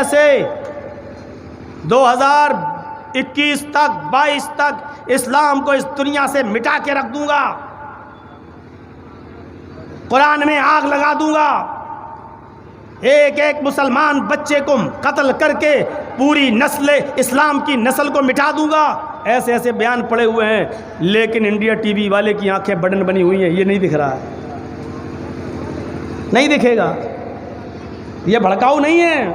سے 2021 تک 22 تک اسلام کو اس دنیا سے مٹا کے رکھ دوں گا، قرآن میں آگ لگا دوں گا، ایک ایک مسلمان بچے کو قتل کر کے پوری نسل اسلام کی نسل کو مٹا دوں گا، ایسے ایسے بیان پڑے ہوئے ہیں۔ لیکن انڈیا ٹی وی والے کی آنکھیں بٹن بنی ہوئی ہیں، یہ نہیں دکھ رہا ہے، نہیں دکھے گا، یہ بھڑکاؤ نہیں ہے۔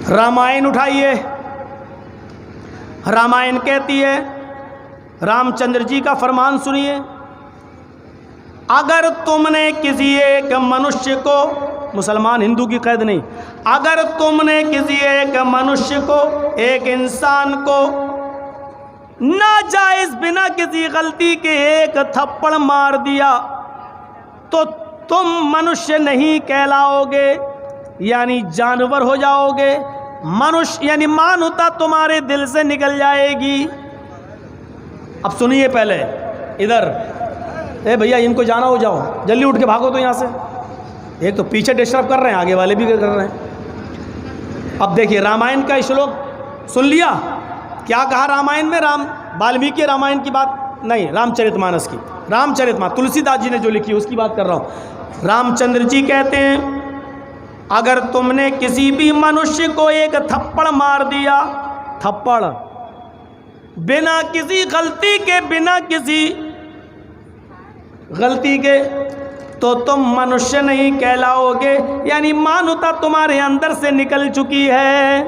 رامائن اٹھائیے، رامائن کہتی ہے، رام چندر جی کا فرمان سنیے، اگر تم نے کسی ایک منشیہ کو، مسلمان ہندو کی قید نہیں، اگر تم نے کسی ایک منشیہ کو، ایک انسان کو ناجائز بنا کسی غلطی کے ایک تھپڑ مار دیا تو تم منشیہ نہیں کہلاؤ گے، یعنی جانور ہو جاؤ گے، منشیہ یعنی مانوتا تمہارے دل سے نکل جائے گی۔ اب سنیے پہلے ادھر، اے بھیا ان کو جانا ہو جاؤ، جلدی اٹھ کے بھاگو تو یہاں سے، ایک تو پیچھے ڈسٹرب کر رہے ہیں، آگے والے بھی کر رہے ہیں۔ اب دیکھیے رامائن کا شلوک سن لیا، کیا کہا رامائن میں؟ والمیکی رامائن کی بات نہیں، رام چرت مانس کی، رام چرت مانس تلسی داس جی نے جو لکھی اس کی بات کر رہا ہوں۔ رام چندر جی کہتے ہیں، اگر تم نے کسی بھی منشیہ کو ایک تھپڑ مار دیا، تھپڑ بنا کسی غلطی کے، بنا کسی غلطی کے، تو تم منشیہ نہیں کہلاؤ گے، یعنی مانوتا تمہارے اندر سے نکل چکی ہے۔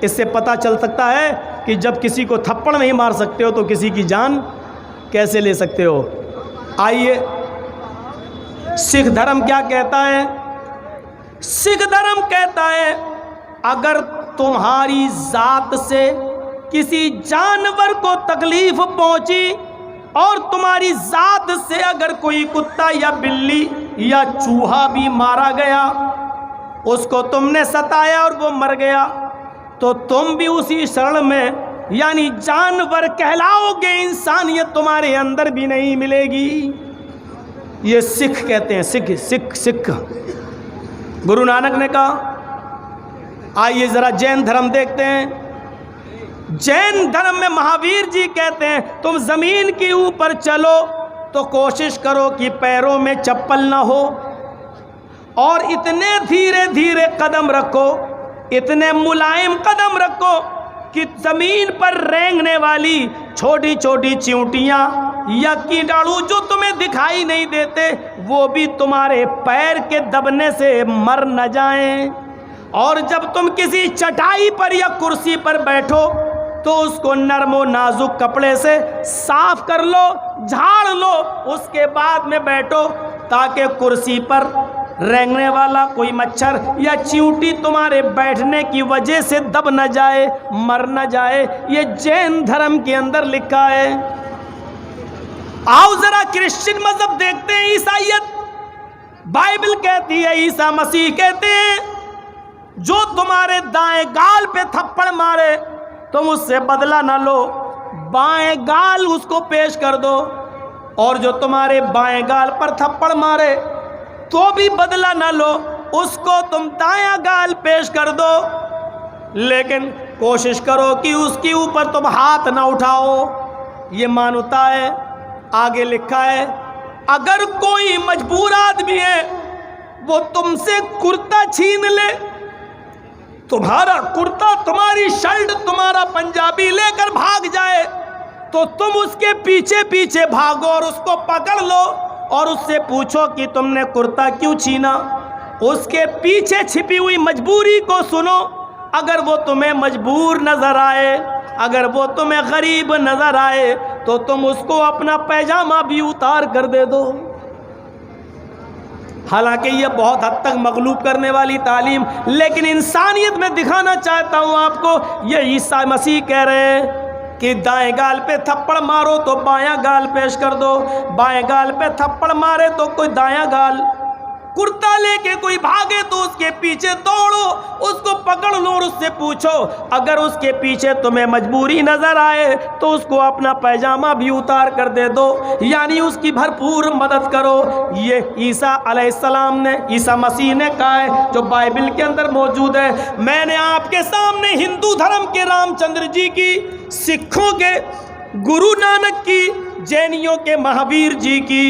اس سے پتہ چل سکتا ہے کہ جب کسی کو تھپڑ نہیں مار سکتے ہو تو کسی کی جان کیسے لے سکتے ہو۔ آئیے سکھ دھرم کیا کہتا ہے؟ سکھ دھرم کہتا ہے، اگر تمہاری ذات سے کسی جانور کو تکلیف پہنچی اور تمہاری ذات سے اگر کوئی کتا یا بلی یا چوہا بھی مارا گیا، اس کو تم نے ستایا اور وہ مر گیا، تو تم بھی اسی شرح میں یعنی جانور کہلاؤ گے، انسانیت تمہارے اندر بھی نہیں ملے گی۔ یہ سکھ کہتے ہیں، سکھ گرو نانک نے کہا۔ آئیے ذرا جین دھرم دیکھتے ہیں۔ جین دھرم میں مہاویر جی کہتے ہیں، تم زمین کے اوپر چلو تو کوشش کرو کہ پیروں میں چپل نہ ہو، اور اتنے دھیرے دھیرے قدم رکھو، اتنے ملائم قدم رکھو کہ زمین پر رینگنے والی چھوٹی چھوٹی چیونٹیاں یا کیٹاڑو جو تمہیں دکھائی نہیں دیتے وہ بھی تمہارے پیر کے دبنے سے مر نہ جائیں۔ اور جب تم کسی چٹائی پر یا کرسی پر بیٹھو تو اس کو نرم و نازک کپڑے سے صاف کر لو، جھاڑ لو، اس کے بعد میں بیٹھو، تاکہ کرسی پر رینگنے والا کوئی مچھر یا چیونٹی تمہارے بیٹھنے کی وجہ سے دب نہ جائے، مر نہ جائے۔ یہ جین دھرم کے اندر لکھا ہے۔ آؤ ذرا کرسچن مذہب دیکھتے ہیں، عیسائیت، بائبل کہتی ہے، عیسیٰ مسیح کہتے ہیں، جو تمہارے دائیں گال پہ تھپڑ مارے تم اس سے بدلہ نہ لو، بائیں گال اس کو پیش کر دو، اور جو تمہارے بائیں گال پر تھپڑ مارے تو بھی بدلہ نہ لو، اس کو تم دایاں گال پیش کر دو، لیکن کوشش کرو کہ اس کے اوپر تم ہاتھ نہ اٹھاؤ۔ یہ مانوتا ہے۔ آگے لکھا ہے، اگر کوئی مجبور آدمی ہے وہ تم سے کرتا چھین لے، تمہارا کرتا، تمہاری شرٹ، تمہارا پنجابی لے کر بھاگ جائے تو تم اس کے پیچھے پیچھے بھاگو اور اس کو پکڑ لو اور اس سے پوچھو کہ تم نے کرتا کیوں چھینا۔ اس کے پیچھے چھپی ہوئی مجبوری کو سنو، اگر وہ تمہیں مجبور نظر آئے، اگر وہ تمہیں غریب نظر آئے تو تم اس کو اپنا پیجامہ بھی اتار کر دے دو۔ حالانکہ یہ بہت حد تک مغلوب کرنے والی تعلیم، لیکن انسانیت میں دکھانا چاہتا ہوں آپ کو، یہ عیسیٰ مسیح کہہ رہے ہیں کہ دائیں گال پہ تھپڑ مارو تو بایاں گال پیش کر دو، بائیں گال پہ تھپڑ مارے تو کوئی دایاں گال، کرتا لے کے کوئی بھاگے تو اس کے پیچھے دوڑو، اس کو پکڑ لو اور اس سے پوچھو، اگر اس کے پیچھے تمہیں مجبوری نظر آئے تو اس کو اپنا پیجامہ بھی اتار کر دے دو، یعنی اس کی بھرپور مدد کرو۔ یہ عیسیٰ علیہ السلام نے، عیسیٰ مسیح نے کہا ہے، جو بائبل کے اندر موجود ہے۔ میں نے آپ کے سامنے ہندو دھرم کے رام چندر جی کی، سکھوں کے گرو نانک کی، جینیوں کے مہاویر جی کی،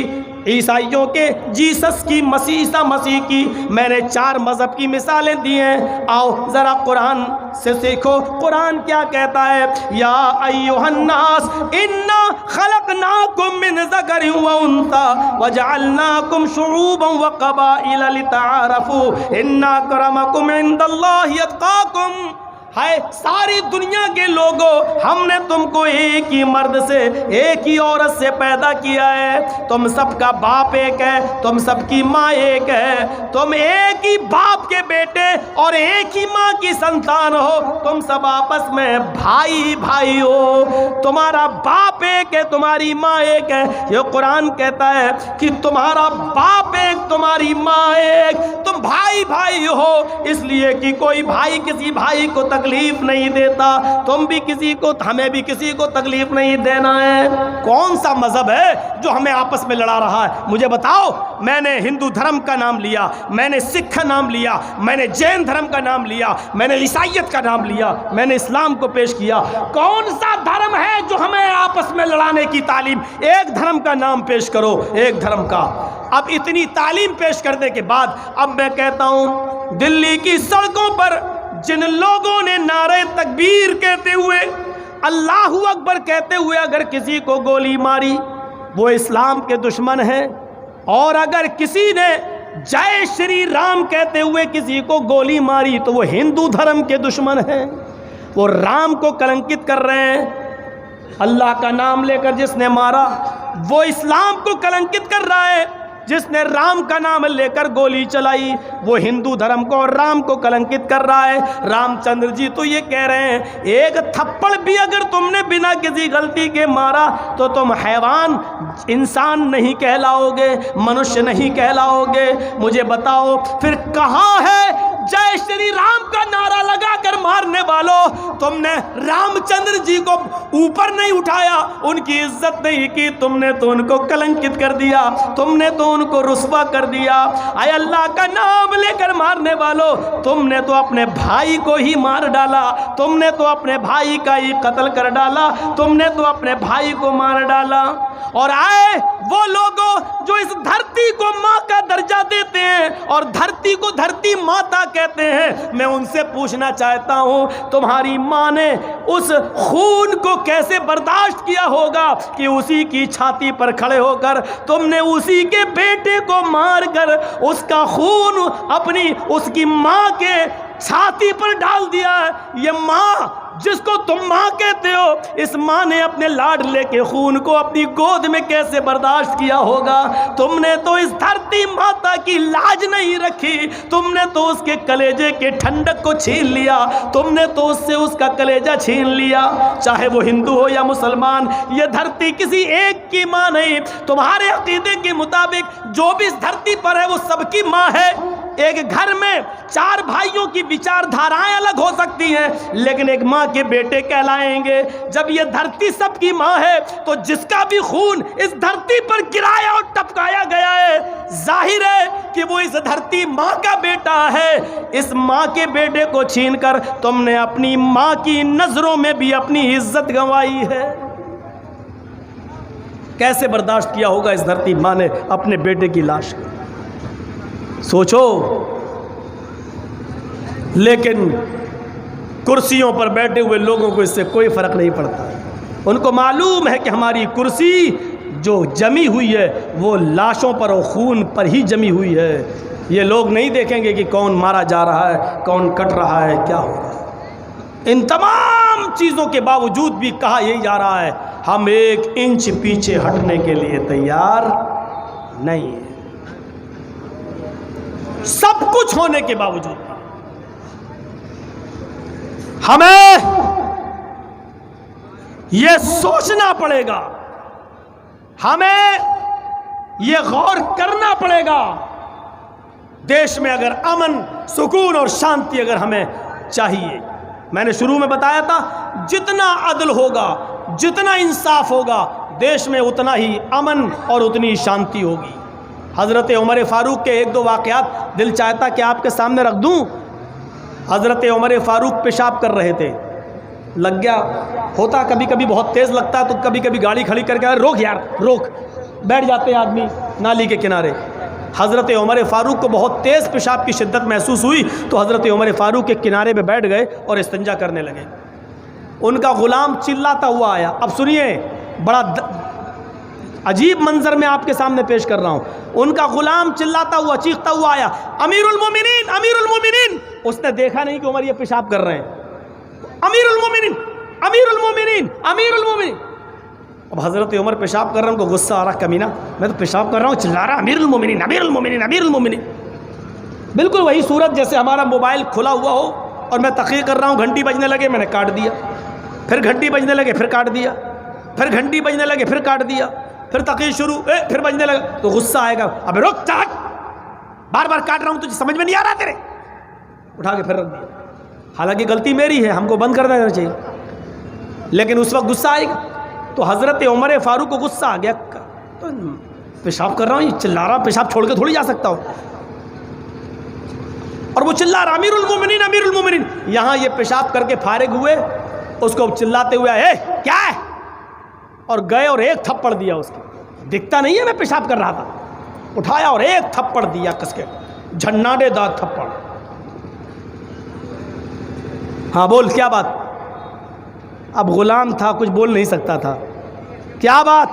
عیسائیوں کے جیسس کی، عیسیٰ مسیح کی، میں نے 4 مذہب کی مثالیں دی ہیں۔ آؤ ذرا قرآن سے سیکھو، قرآن کیا کہتا ہے؟ یا ایھا الناس انا خلقناکم من ذکر و انثی وجعلناکم شعوبا وقبائل لتعارفوا ان اکرمکم عند اللہ اتقاکم۔ ہے ساری دنیا کے لوگوں، ہم نے تم کو ایک ہی مرد سے، ایک ہی عورت سے پیدا کیا ہے، تم سب کا باپ ایک ہے، تم سب کی ماں ایک ہے، تم ایک ہی باپ کے بیٹے اور ایک ہی ماں کی سنتان ہو، تم سب آپس میں بھائی بھائی ہو، تمہارا باپ ایک ہے، تمہاری ماں ایک ہے۔ یہ قرآن کہتا ہے کہ تمہارا باپ ایک، تمہاری ماں ایک، تم بھائی بھائی ہو، اس لیے کہ کوئی بھائی کسی بھائی کو تکلیف نہیں دیتا، تم بھی کسی کو، ہمیں بھی کسی کو تکلیف نہیں دینا ہے۔ کون سا مذہب ہے جو ہمیں آپس میں لڑا رہا ہے؟ مجھے بتاؤ۔ میں نے ہندو دھرم کا نام لیا، میں نے سکھ کا نام لیا، میں نے جین دھرم کا نام لیا، میں نے عیسائیت کا نام لیا، میں نے اسلام کو پیش کیا۔ کون سا دھرم ہے جو ہمیں آپس میں لڑانے کی تعلیم؟ ایک دھرم کا نام پیش کرو، ایک دھرم کا۔ اب اتنی تعلیم پیش کرنے کے بعد اب میں کہتا ہوں، دلی کی سڑکوں پر جن لوگوں نے نعرہ تکبیر کہتے ہوئے، اللہ اکبر کہتے ہوئے اگر کسی کو گولی ماری، وہ اسلام کے دشمن ہیں، اور اگر کسی نے جے شری رام کہتے ہوئے کسی کو گولی ماری تو وہ ہندو دھرم کے دشمن ہیں، وہ رام کو کلنکت کر رہے ہیں۔ اللہ کا نام لے کر جس نے مارا وہ اسلام کو کلنکت کر رہا ہے، جس نے رام کا نام لے کر گولی چلائی وہ ہندو دھرم کو اور رام کو کلنکت کر رہا ہے۔ رام چندر جی تو یہ کہہ رہے ہیں، ایک تھپڑ بھی اگر تم نے بنا کسی غلطی کے مارا تو تم حیوان، انسان نہیں کہلاؤ گے، منشیہ نہیں کہلاؤ گے۔ مجھے بتاؤ پھر کہاں ہے جے شری رام کا نعرہ لگا کر مارنے والوں؟ تم نے رام چندر جی کو اوپر نہیں اٹھایا، ان کی عزت نہیں کی، تم نے تو ان کو کلنکت کر دیا، تم نے تو ان کو رسوا کر دیا۔ اے اللہ کا نام لے کر مارنے والوں، تم نے تو اپنے بھائی کو ہی مار ڈالا، تم نے تو اپنے بھائی کا ہی قتل کر ڈالا، تم نے تو اپنے بھائی کو مار ڈالا۔ اور آئے وہ لوگوں جو اس دھرتی کو ماں کا درجہ دیتے ہیں اور دھرتی کو دھرتی ماتا کہتے ہیں، میں ان سے پوچھنا چاہتا ہوں، تمہاری ماں نے اس خون کو کیسے برداشت کیا ہوگا کہ اسی کی چھاتی پر کھڑے ہو کر تم نے اسی کے بیٹے کو مار کر اس کا خون اپنی اس کی ماں کے چھاتی پر ڈال دیا ہے۔ یہ ماں جس کو تم ماں کہتے ہو، اس ماں نے اپنے لاڈلے کے خون کو اپنی گود میں کیسے برداشت کیا ہوگا؟ تم نے تو اس دھرتی ماتا کی لاج نہیں رکھی، تم نے تو اس کے کلیجے کے ٹھنڈک کو چھین لیا، تم نے تو اس سے اس کا کلیجہ چھین لیا۔ چاہے وہ ہندو ہو یا مسلمان، یہ دھرتی کسی ایک کی ماں نہیں، تمہارے عقیدے کے مطابق جو بھی اس دھرتی پر ہے وہ سب کی ماں ہے۔ ایک گھر میں 4 بھائیوں کی وچار دھارائیں الگ ہو سکتی ہیں، لیکن ایک ماں کے بیٹے کہلائیں گے۔ جب یہ دھرتی سب کی ماں ہے تو جس کا بھی خون اس دھرتی پر گرایا اور ٹپکایا گیا ہے، ظاہر ہے کہ وہ اس دھرتی ماں کا بیٹا ہے۔ اس ماں کے بیٹے کو چھین کر تم نے اپنی ماں کی نظروں میں بھی اپنی عزت گنوائی ہے۔ کیسے برداشت کیا ہوگا اس دھرتی ماں نے اپنے بیٹے کی لاش کو؟ سوچو۔ لیکن کرسیوں پر بیٹھے ہوئے لوگوں کو اس سے کوئی فرق نہیں پڑتا، ان کو معلوم ہے کہ ہماری کرسی جو جمی ہوئی ہے وہ لاشوں پر اور خون پر ہی جمی ہوئی ہے۔ یہ لوگ نہیں دیکھیں گے کہ کون مارا جا رہا ہے، کون کٹ رہا ہے، کیا ہو رہا ہے۔ ان تمام چیزوں کے باوجود بھی کہا یہی جا رہا ہے، ہم 1 انچ پیچھے ہٹنے کے لیے تیار نہیں ہیں۔ سب کچھ ہونے کے باوجود ہمیں یہ سوچنا پڑے گا، ہمیں یہ غور کرنا پڑے گا، دیش میں اگر امن، سکون اور شانتی اگر ہمیں چاہیے میں نے شروع میں بتایا تھا جتنا عدل ہوگا، جتنا انصاف ہوگا، دیش میں اتنا ہی امن اور اتنی شانتی ہوگی۔ حضرت عمر فاروق کے ایک دو واقعات دل چاہتا کہ آپ کے سامنے رکھ دوں۔ حضرت عمر فاروق پیشاب کر رہے تھے، لگ گیا، ہوتا کبھی کبھی بہت تیز لگتا ہے تو کبھی کبھی گاڑی کھڑی کر کے روک یار روک، بیٹھ جاتے ہیں آدمی نالی کے کنارے۔ حضرت عمر فاروق کو بہت تیز پیشاب کی شدت محسوس ہوئی تو حضرت عمر فاروق کے کنارے پہ بیٹھ گئے اور استنجا کرنے لگے۔ ان کا غلام چلاتا ہوا آیا۔ اب سنیے، بڑا عجیب منظر میں آپ کے سامنے پیش کر رہا ہوں۔ ان کا غلام چلاتا ہوا چیختا ہوا آیا، امیر المومنین امیر المومنین۔ اس نے دیکھا نہیں کہ عمر یہ پیشاب کر رہے ہیں۔ امیر المومنین امیر المومنین امیر المومنین۔ اب حضرت عمر پیشاب کر رہا ہوں، ان کو غصہ آ رہا، کمینہ میں تو پیشاب کر رہا ہوں، چلا رہا امیر المومنین امیر المومنین امیر المومنین۔ بالکل وہی صورت جیسے ہمارا موبائل کھلا ہوا ہو اور میں تقریر کر رہا ہوں، گھنٹی بجنے لگے میں نے کاٹ دیا، پھر گھنٹی بجنے لگے پھر کاٹ دیا، پھر گھنٹی بجنے لگے پھر کاٹ دیا، پھر تقریر شروع پھر بجنے لگا تو غصہ آئے گا، اب رک چاٹ، بار بار کاٹ رہا ہوں تجھے سمجھ میں نہیں آ رہا تیرے، اٹھا کے پھر رکھ دیا۔ حالانکہ غلطی میری ہے، ہم کو بند کر دینا چاہیے، لیکن اس وقت غصہ آئے گا۔ تو حضرت عمر فاروق کو غصہ آ گیا، تو پیشاب کر رہا ہوں، یہ چلا رہا، پیشاب چھوڑ کے تھوڑی جا سکتا ہوں، اور وہ چلا رہا امیر المومنین امیر المومنین۔ یہاں یہ پیشاب کر کے فارغ ہوئے، اس کو چلاتے ہوئے اے کیا ہے، اور گئے اور ایک تھپڑ دیا اس کو، دکھتا نہیں ہے میں پیشاب کر رہا تھا، اٹھایا اور ایک تھپڑ دیا کس کے، جھناڈے دار تھپڑ۔ ہاں بول کیا بات؟ اب غلام تھا، کچھ بول نہیں سکتا تھا، کیا بات؟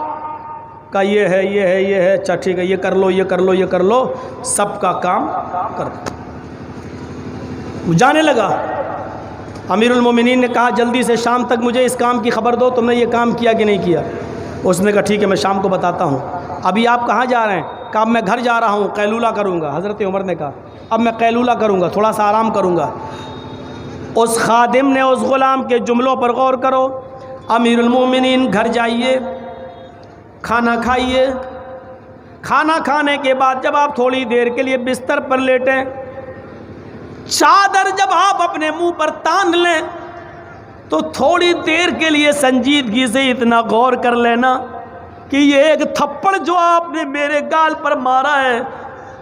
کا یہ ہے یہ ہے یہ ہے، اچھا ٹھیک ہے یہ کر لو یہ کر لو یہ کر لو، سب کا کام کر دو۔ جانے لگا۔ امیر المومنین نے کہا جلدی سے شام تک مجھے اس کام کی خبر دو، تم نے یہ کام کیا کہ نہیں کیا؟ اس نے کہا ٹھیک ہے میں شام کو بتاتا ہوں۔ ابھی آپ کہاں جا رہے ہیں؟ کہا میں گھر جا رہا ہوں، قیلولہ کروں گا۔ حضرت عمر نے کہا اب میں قیلولہ کروں گا، تھوڑا سا آرام کروں گا۔ اس خادم نے اس غلام کے جملوں پر غور کرو، امیر المومنین گھر جائیے، کھانا کھائیے، کھانا کھانے کے بعد جب آپ تھوڑی دیر کے لیے بستر پر لیٹیں، چادر جب آپ اپنے منہ پر تان لیں تو تھوڑی دیر کے لیے سنجیدگی سے اتنا غور کر لینا کہ یہ ایک تھپڑ جو آپ نے میرے گال پر مارا ہے،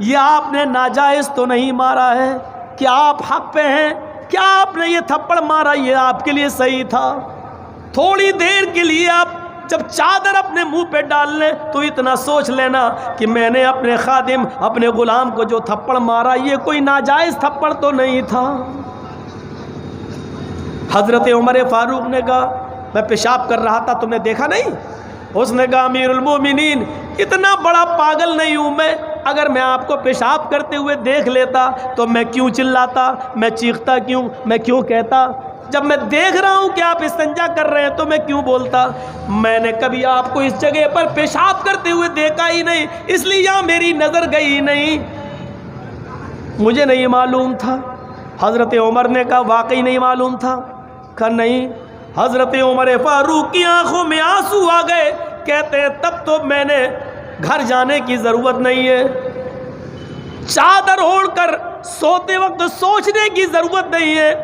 یہ آپ نے ناجائز تو نہیں مارا ہے؟ کیا آپ حق پہ ہیں؟ کیا آپ نے یہ تھپڑ مارا یہ آپ کے لیے صحیح تھا؟ تھوڑی دیر کے لیے آپ جب چادر اپنے منہ پہ ڈال لیں تو اتنا سوچ لینا کہ میں نے اپنے خادم اپنے غلام کو جو تھپڑ مارا یہ کوئی ناجائز تھپڑ تو نہیں تھا۔ حضرت عمر فاروق نے کہا میں پیشاب کر رہا تھا تم نے دیکھا نہیں؟ اس نے کہا امیر المومنین اتنا بڑا پاگل نہیں ہوں میں، اگر میں آپ کو پیشاب کرتے ہوئے دیکھ لیتا تو میں کیوں چلاتا، میں چیختا کیوں، میں کیوں کہتا؟ جب میں دیکھ رہا ہوں کہ آپ استنجا کر رہے ہیں تو میں کیوں بولتا؟ میں نے کبھی آپ کو اس جگہ پر پیشاب کرتے ہوئے دیکھا ہی نہیں، اس لیے یہاں میری نظر گئی ہی نہیں، مجھے نہیں معلوم تھا۔ حضرت عمر نے کہا واقعی نہیں معلوم تھا؟ کہا نہیں۔ حضرت عمر فاروق کی آنکھوں میں آنسو آ گئے، کہتے ہیں تب تو میں نے گھر جانے کی ضرورت نہیں ہے، چادر اوڑھ کر سوتے وقت سوچنے کی ضرورت نہیں ہے،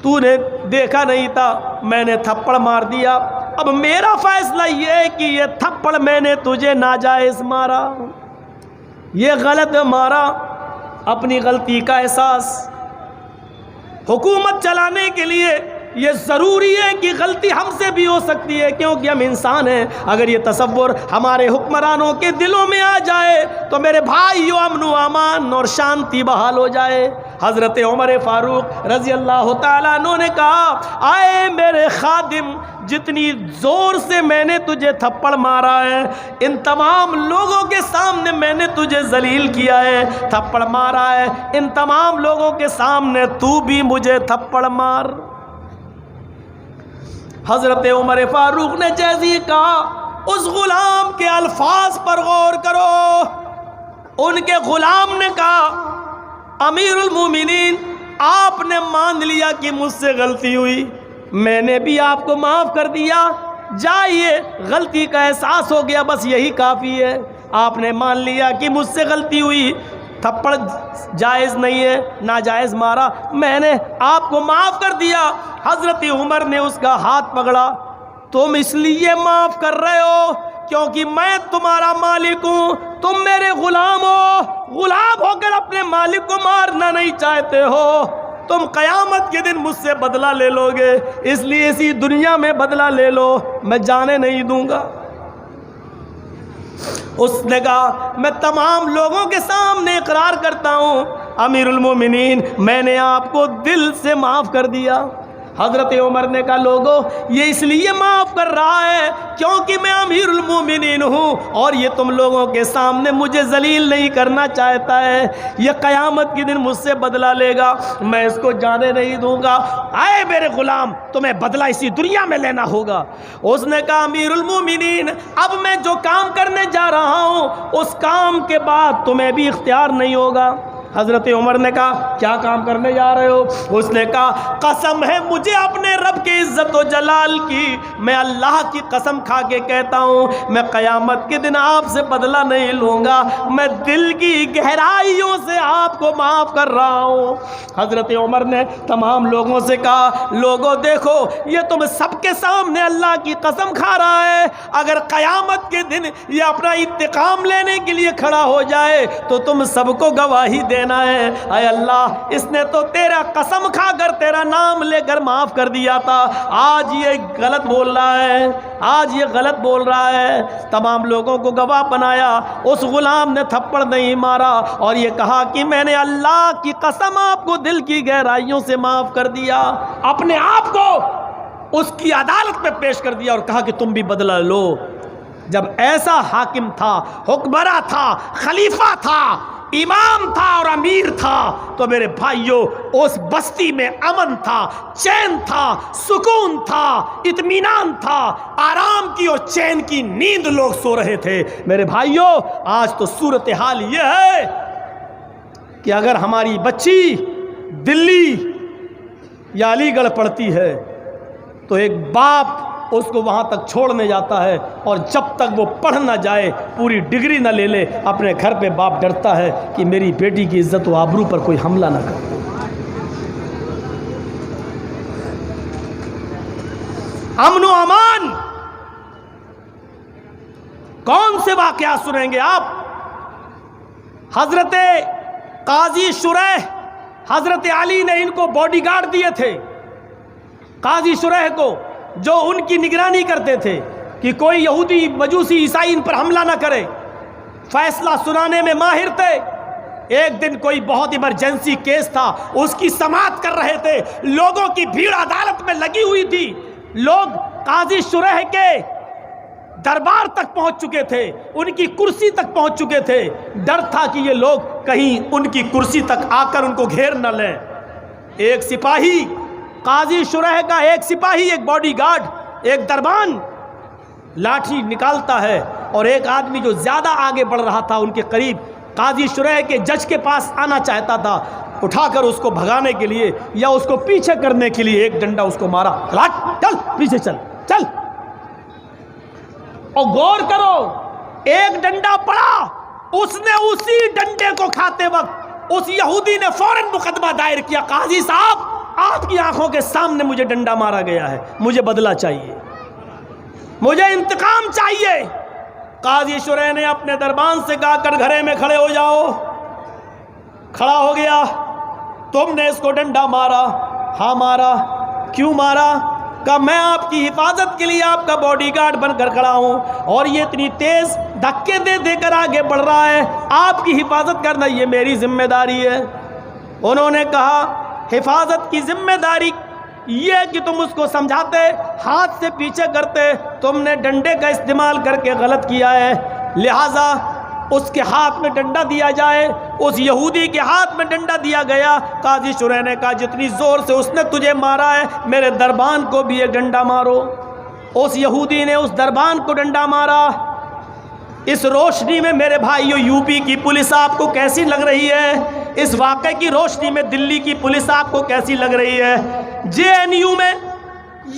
تو نے دیکھا نہیں تھا میں نے تھپڑ مار دیا، اب میرا فیصلہ یہ ہے کہ یہ تھپڑ میں نے تجھے ناجائز مارا، یہ غلط مارا، اپنی غلطی کا احساس۔ حکومت چلانے کے لیے یہ ضروری ہے کہ غلطی ہم سے بھی ہو سکتی ہے کیونکہ ہم انسان ہیں، اگر یہ تصور ہمارے حکمرانوں کے دلوں میں آ جائے تو میرے بھائیو امن و امان اور شانتی بحال ہو جائے۔ حضرت عمر فاروق رضی اللہ تعالیٰ عنہ نے کہا آئے میرے خادم، جتنی زور سے میں نے تجھے تھپڑ مارا ہے ان تمام لوگوں کے سامنے میں نے تجھے ذلیل کیا ہے، تھپڑ مارا ہے، ان تمام لوگوں کے سامنے تو بھی مجھے تھپڑ مار۔ حضرت عمر فاروق نے جیسے کہا اس غلام کے الفاظ پر غور کرو، ان کے غلام نے کہا امیر المومنین آپ نے مان لیا کہ مجھ سے غلطی ہوئی، میں نے بھی آپ کو معاف کر دیا، جائیے غلطی کا احساس ہو گیا بس یہی کافی ہے، آپ نے مان لیا کہ مجھ سے غلطی ہوئی، تھپڑ جائز نہیں ہے، ناجائز مارا، میں نے آپ کو معاف کر دیا۔ حضرت عمر نے اس کا ہاتھ پکڑا، تم اس لیے معاف کر رہے ہو کیونکہ میں تمہارا مالک ہوں، تم میرے غلام ہو، غلام ہو کر اپنے مالک کو مارنا نہیں چاہتے ہو، تم قیامت کے دن مجھ سے بدلہ لے لو گے، اس لیے اسی دنیا میں بدلہ لے لو، میں جانے نہیں دوں گا۔ اس نے کہا میں تمام لوگوں کے سامنے اقرار کرتا ہوں امیر المومنین، میں نے آپ کو دل سے معاف کر دیا۔ حضرت عمر نے کہا لوگوں یہ اس لیے معاف کر رہا ہے کیونکہ میں امیر المومنین ہوں اور یہ تم لوگوں کے سامنے مجھے ذلیل نہیں کرنا چاہتا ہے، یہ قیامت کے دن مجھ سے بدلہ لے گا، میں اس کو جانے نہیں دوں گا، آئے میرے غلام تمہیں بدلہ اسی دنیا میں لینا ہوگا۔ اس نے کہا امیر المومنین اب میں جو کام کرنے جا رہا ہوں اس کام کے بعد تمہیں بھی اختیار نہیں ہوگا۔ حضرت عمر نے کہا کیا کام کرنے جا رہے ہو؟ اس نے کہا قسم ہے مجھے اپنے رب کے عزت و جلال کی، میں اللہ کی قسم کھا کے کہتا ہوں میں قیامت کے دن آپ سے بدلہ نہیں لوں گا، میں دل کی گہرائیوں سے آپ کو معاف کر رہا ہوں۔ حضرت عمر نے تمام لوگوں سے کہا لوگوں دیکھو یہ تم سب کے سامنے اللہ کی قسم کھا رہا ہے، اگر قیامت کے دن یہ اپنا انتقام لینے کے لیے کھڑا ہو جائے تو تم سب کو گواہی دینا ہے، اے اللہ اس نے تو تیرا قسم کھا کر تیرا نام لے کر معاف کر دیا تھا، آج یہ غلط بول رہا ہے، آج یہ غلط بول رہا ہے۔ تمام لوگوں کو گواہ بنایا، اس غلام نے تھپڑ نہیں مارا اور یہ کہا کہ میں نے اللہ کی قسم آپ کو دل کی گہرائیوں سے معاف کر دیا، اپنے آپ کو اس کی عدالت میں پیش کر دیا اور کہا کہ تم بھی بدلہ لو۔ جب ایسا حاکم تھا، حکمراں تھا، خلیفہ تھا، امام تھا اور امیر تھا تو میرے بھائیوں اس بستی میں امن تھا، چین تھا، سکون تھا، اطمینان تھا، آرام کی اور چین کی نیند لوگ سو رہے تھے۔ میرے بھائیوں آج تو صورتحال یہ ہے کہ اگر ہماری بچی دلی یا علی گڑھ پڑھتی ہے تو ایک باپ اس کو وہاں تک چھوڑنے جاتا ہے اور جب تک وہ پڑھ نہ جائے، پوری ڈگری نہ لے لے، اپنے گھر پہ باپ ڈرتا ہے کہ میری بیٹی کی عزت و آبرو پر کوئی حملہ نہ کرے۔ امن و امان کون سے واقعات سنیں گے آپ؟ حضرت قاضی شریح، حضرت علی نے ان کو باڈی گارڈ دیے تھے، قاضی شریح کو جو ان کی نگرانی کرتے تھے کہ کوئی یہودی مجوسی عیسائی ان پر حملہ نہ کرے، فیصلہ سنانے میں ماہر تھے۔ ایک دن کوئی بہت ایمرجنسی کیس تھا، اس کی سماعت کر رہے تھے، لوگوں کی بھیڑ عدالت میں لگی ہوئی تھی، لوگ قاضی شریح کے دربار تک پہنچ چکے تھے، ان کی کرسی تک پہنچ چکے تھے، ڈر تھا کہ یہ لوگ کہیں ان کی کرسی تک آ کر ان کو گھیر نہ لیں۔ ایک سپاہی، قاضی شریح کا ایک سپاہی، ایک باڈی گارڈ، ایک دربان لاٹھی نکالتا ہے اور ایک آدمی جو زیادہ آگے بڑھ رہا تھا ان کے قریب قاضی شریح کے جج کے پاس آنا چاہتا تھا، اٹھا کر اس کو بھگانے کے لیے یا اس کو پیچھے کرنے کے لیے ایک ڈنڈا اس کو مارا، چل پیچھے چل چل، اور غور کرو ایک ڈنڈا پڑا، اس نے اسی ڈنڈے کو کھاتے وقت اس یہودی نے فوراً مقدمہ دائر کیا، قاضی صاحب آپ کی آنکھوں کے سامنے مجھے ڈنڈا مارا گیا ہے، مجھے بدلہ چاہیے، مجھے انتقام چاہیے۔ قاضی شریح نے اپنے دربان سے کہا کر گھرے میں کھڑے ہو جاؤ، کھڑا ہو گیا، تم نے اس کو ڈنڈا مارا؟ ہاں مارا۔ کیوں مارا؟ کہ میں آپ کی حفاظت کے لیے آپ کا باڈی گارڈ بن کر کھڑا ہوں اور یہ اتنی تیز دھکے دے دے کر آگے بڑھ رہا ہے، آپ کی حفاظت کرنا یہ میری ذمہ داری ہے۔ انہوں نے کہا حفاظت کی ذمہ داری یہ کہ تم اس کو سمجھاتے، ہاتھ سے پیچھے کرتے، تم نے ڈنڈے کا استعمال کر کے غلط کیا ہے، لہٰذا اس کے ہاتھ میں ڈنڈا دیا جائے۔ اس یہودی کے ہاتھ میں ڈنڈا دیا گیا۔ قاضی شریح نے کہا جتنی زور سے اس نے تجھے مارا ہے میرے دربان کو بھی ایک ڈنڈا مارو۔ اس یہودی نے اس دربان کو ڈنڈا مارا۔ اس روشنی میں میرے بھائیو یو پی کی پولیس آپ کو کیسی لگ رہی ہے؟ اس واقعے کی روشنی میں دلی کی پولیس آپ کو کیسی لگ رہی ہے؟ جے این یو میں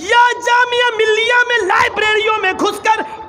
یا جامعہ ملیہ میں لائبریریوں میں گھس کر